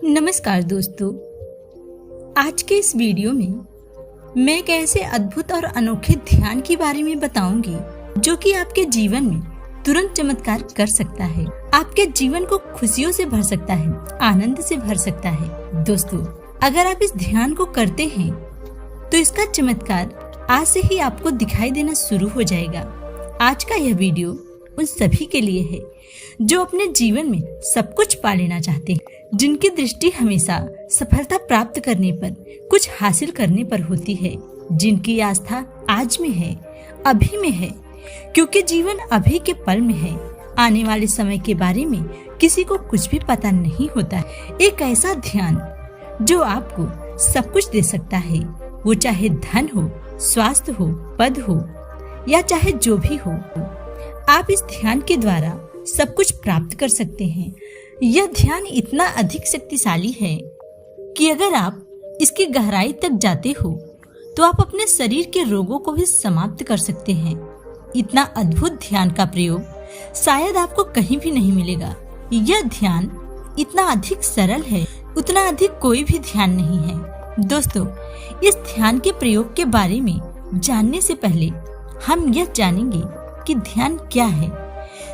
नमस्कार दोस्तों, आज के इस वीडियो में मैं एक ऐसे अद्भुत और अनोखे ध्यान के बारे में बताऊंगी जो कि आपके जीवन में तुरंत चमत्कार कर सकता है, आपके जीवन को खुशियों से भर सकता है, आनंद से भर सकता है। दोस्तों, अगर आप इस ध्यान को करते हैं तो इसका चमत्कार आज से ही आपको दिखाई देना शुरू हो जाएगा। आज का यह वीडियो उन सभी के लिए है जो अपने जीवन में सब कुछ पा लेना चाहते हैं, जिनकी दृष्टि हमेशा सफलता प्राप्त करने पर, कुछ हासिल करने पर होती है, जिनकी आस्था आज में है, अभी में है, क्योंकि जीवन अभी के पल में है। आने वाले समय के बारे में किसी को कुछ भी पता नहीं होता। एक ऐसा ध्यान जो आपको सब कुछ दे सकता है, वो चाहे धन हो, स्वास्थ्य हो, पद हो या चाहे जो भी हो, आप इस ध्यान के द्वारा सब कुछ प्राप्त कर सकते हैं। यह ध्यान इतना अधिक शक्तिशाली है कि अगर आप इसकी गहराई तक जाते हो तो आप अपने शरीर के रोगों को भी समाप्त कर सकते हैं। इतना अद्भुत ध्यान का प्रयोग शायद आपको कहीं भी नहीं मिलेगा। यह ध्यान इतना अधिक सरल है, उतना अधिक कोई भी ध्यान नहीं है। दोस्तों, इस ध्यान के प्रयोग के बारे में जानने से पहले हम यह जानेंगे कि ध्यान क्या है।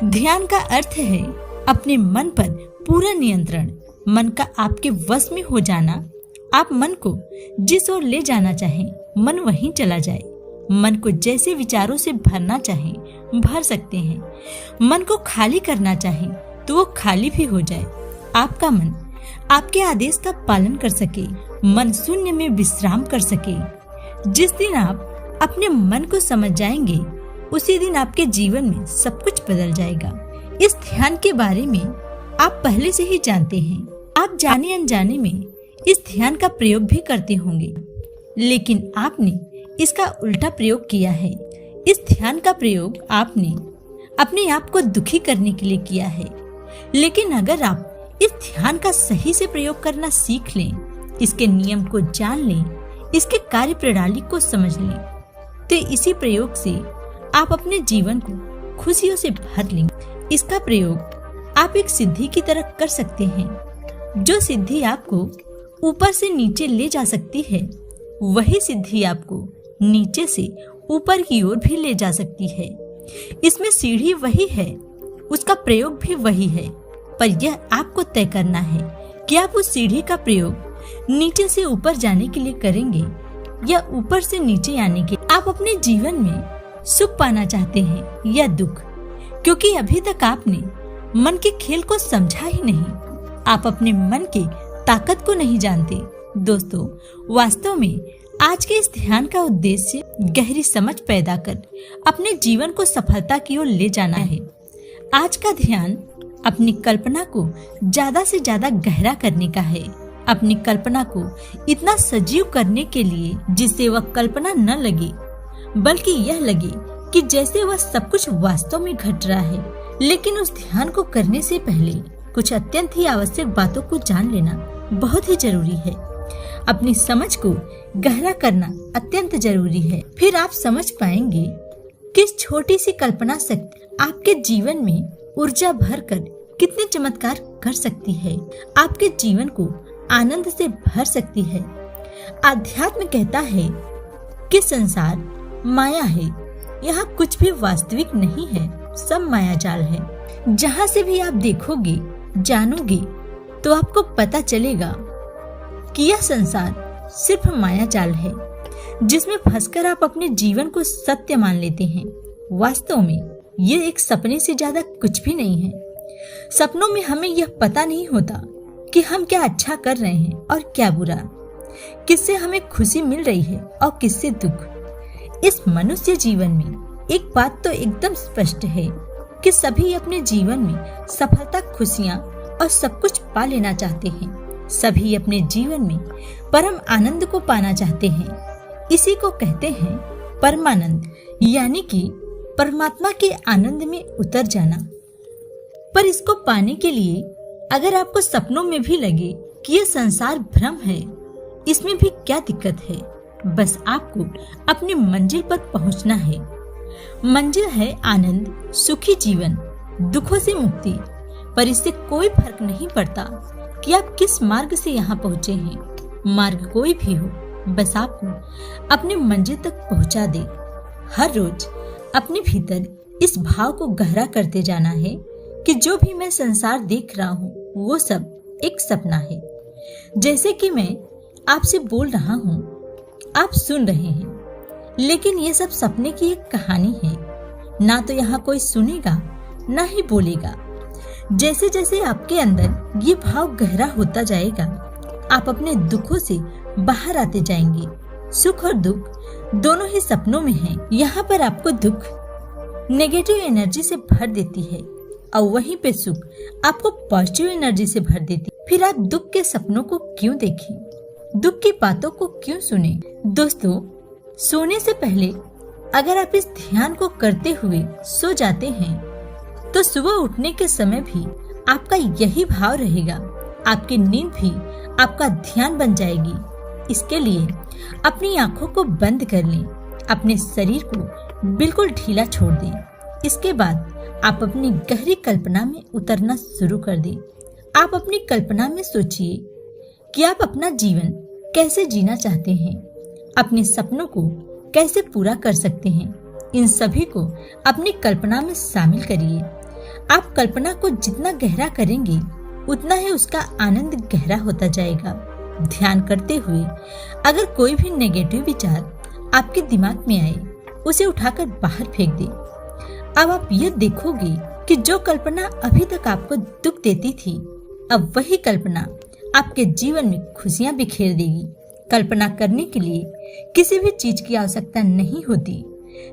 ध्यान का अर्थ है अपने मन पर पूरा नियंत्रण, मन का आपके वश में हो जाना। आप मन को जिस ओर ले जाना चाहें, मन वहीं चला जाए। मन को जैसे विचारों से भरना चाहें, भर सकते हैं। मन को खाली करना चाहें तो वो खाली भी हो जाए। आपका मन आपके आदेश का पालन कर सके, मन शून्य में विश्राम कर सके। जिस दिन आप अपने मन को समझ जाएंगे, उसी दिन आपके जीवन में सब कुछ बदल जाएगा। इस ध्यान के बारे में आप पहले से ही जानते हैं। आप जाने अनजाने में इस ध्यान का प्रयोग भी करते होंगे, लेकिन आपने इसका उल्टा प्रयोग किया है। इस ध्यान का प्रयोग आपने अपने आप को दुखी करने के लिए किया है। लेकिन अगर आप इस ध्यान का सही से प्रयोग करना सीख लें, इसके नियम को जान लें, इसके कार्य प्रणाली को समझ लें, तो इसी प्रयोग से आप अपने जीवन को खुशियों से भर लेंगे। इसका प्रयोग आप एक सिद्धि की तरह कर सकते हैं। जो सिद्धि आपको ऊपर से नीचे ले जा सकती है, वही सिद्धि आपको नीचे से ऊपर की ओर भी ले जा सकती है। इसमें सीढ़ी वही है, उसका प्रयोग भी वही है, पर यह आपको तय करना है कि आप उस सीढ़ी का प्रयोग नीचे से ऊपर जाने के लिए करेंगे या ऊपर से नीचे आने के। आप अपने जीवन में सुख पाना चाहते हैं या दुख, क्योंकि अभी तक आपने मन के खेल को समझा ही नहीं। आप अपने मन की ताकत को नहीं जानते। दोस्तों, वास्तव में आज के इस ध्यान का उद्देश्य गहरी समझ पैदा कर अपने जीवन को सफलता की ओर ले जाना है। आज का ध्यान अपनी कल्पना को ज्यादा से ज्यादा गहरा करने का है। अपनी कल्पना को इतना सजीव करने के लिए जिससे वह कल्पना न लगे, बल्कि यह लगे कि जैसे वह सब कुछ वास्तव में घट रहा है। लेकिन उस ध्यान को करने से पहले कुछ अत्यंत ही आवश्यक बातों को जान लेना बहुत ही जरूरी है। अपनी समझ को गहरा करना अत्यंत जरूरी है। फिर आप समझ पाएंगे कि इस छोटी सी कल्पना शक्ति आपके जीवन में ऊर्जा भरकर कितने चमत्कार कर सकती है, आपके जीवन को आनंद से भर सकती है। आध्यात्म कहता है कि संसार माया है, यहाँ कुछ भी वास्तविक नहीं है, सब माया जाल है। जहाँ से भी आप देखोगे, जानोगे, तो आपको पता चलेगा कि यह संसार सिर्फ माया जाल है, जिसमें फंसकर आप अपने जीवन को सत्य मान लेते हैं। वास्तव में ये एक सपने से ज्यादा कुछ भी नहीं है। सपनों में हमें यह पता नहीं होता कि हम क्या अच्छा कर रहे हैं और क्या बुरा, किससे हमें खुशी मिल रही है और किससे दुख। इस मनुष्य जीवन में एक बात तो एकदम स्पष्ट है कि सभी अपने जीवन में सफलता, खुशियाँ और सब कुछ पा लेना चाहते हैं। सभी अपने जीवन में परम आनंद को पाना चाहते हैं। इसी को कहते हैं परमानंद, यानी कि परमात्मा के आनंद में उतर जाना। पर इसको पाने के लिए अगर आपको सपनों में भी लगे कि यह संसार भ्रम है, इसमें भी क्या दिक्कत है। बस आपको अपनी मंजिल पर पहुंचना है। मंजिल है आनंद, सुखी जीवन, दुखों से मुक्ति। पर इससे कोई फर्क नहीं पड़ता कि आप किस मार्ग से यहाँ पहुँचे हैं। मार्ग कोई भी हो, बस आपको अपने मंजिल तक पहुँचा दे। हर रोज अपने भीतर इस भाव को गहरा करते जाना है कि जो भी मैं संसार देख रहा हूँ वो सब एक सपना है। जैसे कि मैं आपसे बोल रहा हूँ, आप सुन रहे हैं, लेकिन ये सब सपने की एक कहानी है। ना तो यहाँ कोई सुनेगा ना ही बोलेगा। जैसे जैसे आपके अंदर ये भाव गहरा होता जाएगा, आप अपने दुखों से बाहर आते जाएंगे। सुख और दुख दोनों ही सपनों में हैं। यहाँ पर आपको दुख नेगेटिव एनर्जी से भर देती है और वहीं पे सुख आपको पॉजिटिव एनर्जी से भर देती है। फिर आप दुख के सपनों को क्यों देखें, दुख की बातों को क्यों सुने। दोस्तों, सोने से पहले अगर आप इस ध्यान को करते हुए सो जाते हैं तो सुबह उठने के समय भी आपका यही भाव रहेगा। आपकी नींद भी आपका ध्यान बन जाएगी। इसके लिए अपनी आंखों को बंद कर लें, अपने शरीर को बिल्कुल ढीला छोड़ दें। इसके बाद आप अपनी गहरी कल्पना में उतरना शुरू कर दें। आप अपनी कल्पना में सोचिए कि आप अपना जीवन कैसे जीना चाहते हैं, अपने सपनों को कैसे पूरा कर सकते हैं। इन सभी को अपनी कल्पना में शामिल करिए। आप कल्पना को जितना गहरा करेंगे उतना ही उसका आनंद गहरा होता जाएगा। ध्यान करते हुए अगर कोई भी नेगेटिव विचार आपके दिमाग में आए, उसे उठाकर बाहर फेंक दें। अब आप यह देखोगे कि जो कल्पना अभी तक आपको दुख देती थी, अब वही कल्पना आपके जीवन में खुशियां बिखेर देगी। कल्पना करने के लिए किसी भी चीज की आवश्यकता नहीं होती।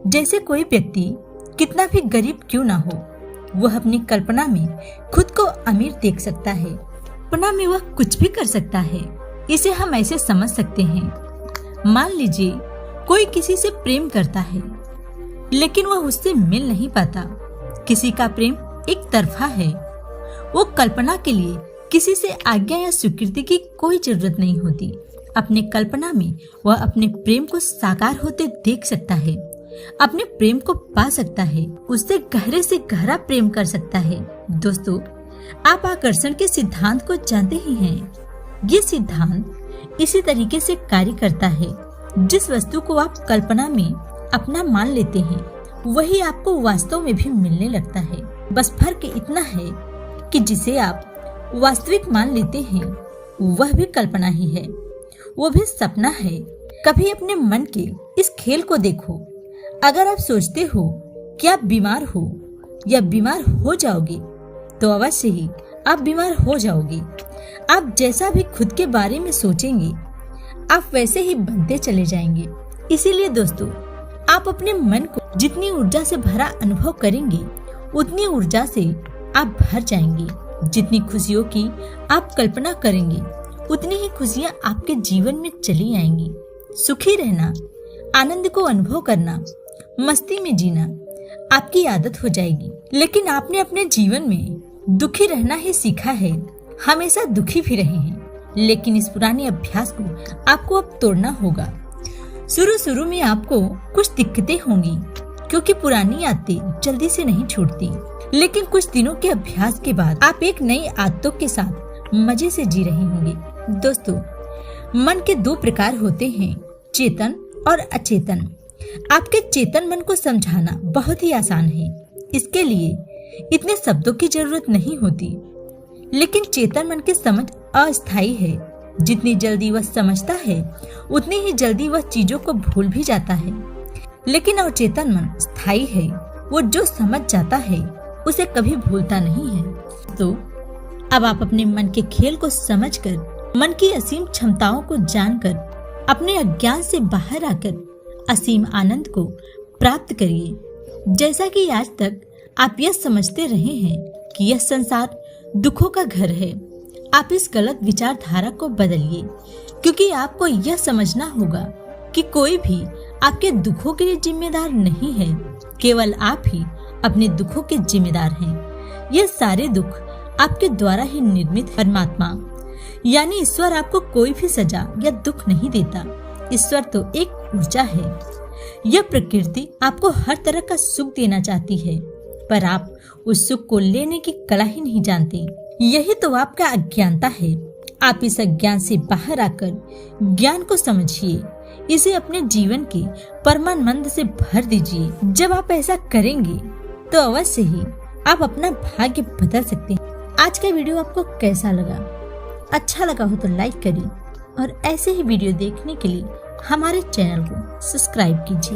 जैसे कोई व्यक्ति कितना भी गरीब क्यों ना हो, वह अपनी कल्पना में खुद को अमीर देख सकता है। कल्पना में वह कुछ भी कर सकता है। इसे हम ऐसे समझ सकते हैं, मान लीजिए कोई किसी से प्रेम करता है, लेकिन वह उससे मिल नहीं पाता। किसी का प्रेम एक तरफा है। वो कल्पना के लिए किसी से आज्ञा या स्वीकृति की कोई जरूरत नहीं होती। अपने कल्पना में वह अपने प्रेम को साकार होते देख सकता है, अपने प्रेम को पा सकता है, उससे गहरे से गहरा प्रेम कर सकता है। दोस्तों, आप आकर्षण के सिद्धांत को जानते ही हैं। ये सिद्धांत इसी तरीके से कार्य करता है। जिस वस्तु को आप कल्पना में अपना मान लेते हैं, वही आपको वास्तव में भी मिलने लगता है। बस फर्क इतना है कि जिसे आप वास्तविक मान लेते हैं, वह भी कल्पना ही है, वो भी सपना है। कभी अपने मन के इस खेल को देखो। अगर आप सोचते हो कि आप बीमार हो या बीमार हो जाओगे, तो अवश्य ही आप बीमार हो जाओगे। आप जैसा भी खुद के बारे में सोचेंगे, आप वैसे ही बनते चले जाएंगे। इसीलिए दोस्तों, आप अपने मन को जितनी ऊर्जा से भरा अनुभव करेंगे, उतनी ऊर्जा से आप भर जाएंगे। जितनी खुशियों की आप कल्पना करेंगे, उतनी ही खुशियाँ आपके जीवन में चली आएंगी। सुखी रहना, आनंद को अनुभव करना, मस्ती में जीना आपकी आदत हो जाएगी। लेकिन आपने अपने जीवन में दुखी रहना ही सीखा है, हमेशा दुखी भी रहे हैं। लेकिन इस पुराने अभ्यास को आपको अब तोड़ना होगा। शुरू में आपको कुछ दिक्कतें होंगी, क्योंकि पुरानी आदतें जल्दी से नहीं छूटती। लेकिन कुछ दिनों के अभ्यास के बाद आप एक नई आदतों के साथ मजे से जी रहे होंगे। दोस्तों, मन के दो प्रकार होते हैं, चेतन और अचेतन। आपके चेतन मन को समझाना बहुत ही आसान है। इसके लिए इतने शब्दों की जरूरत नहीं होती। लेकिन चेतन मन की समझ अस्थायी है। जितनी जल्दी वह समझता है, उतनी ही जल्दी वह चीजों को भूल भी जाता है। लेकिन अवचेतन मन स्थायी है। वो जो समझ जाता है, उसे कभी भूलता नहीं है। तो अब आप अपने मन के खेल को समझकर, मन की असीम क्षमताओं को जानकर, अपने अज्ञान से बाहर आकर असीम आनंद को प्राप्त करिए। जैसा कि आज तक आप यह समझते रहे हैं कि यह संसार दुखों का घर है, आप इस गलत विचारधारा को बदलिए, क्योंकि आपको यह समझना होगा कि कोई भी आपके दुखों के लिए जिम्मेदार नहीं है। केवल आप ही अपने दुखों के जिम्मेदार हैं। ये सारे दुख आपके द्वारा ही निर्मित। परमात्मा यानी ईश्वर आपको कोई भी सजा या दुख नहीं देता। ईश्वर तो एक ऊर्जा है। यह प्रकृति आपको हर तरह का सुख देना चाहती है, पर आप उस सुख को लेने की कला ही नहीं जानते। यही तो आपका अज्ञानता है। आप इस अज्ञान से बाहर आकर ज्ञान को समझिए, इसे अपने जीवन के परमानंद से भर दीजिए। जब आप ऐसा करेंगे तो अवश्य ही आप अपना भाग्य बदल सकते हैं। आज का वीडियो आपको कैसा लगा? अच्छा लगा हो तो लाइक करिए और ऐसे ही वीडियो देखने के लिए हमारे चैनल को सब्सक्राइब कीजिए।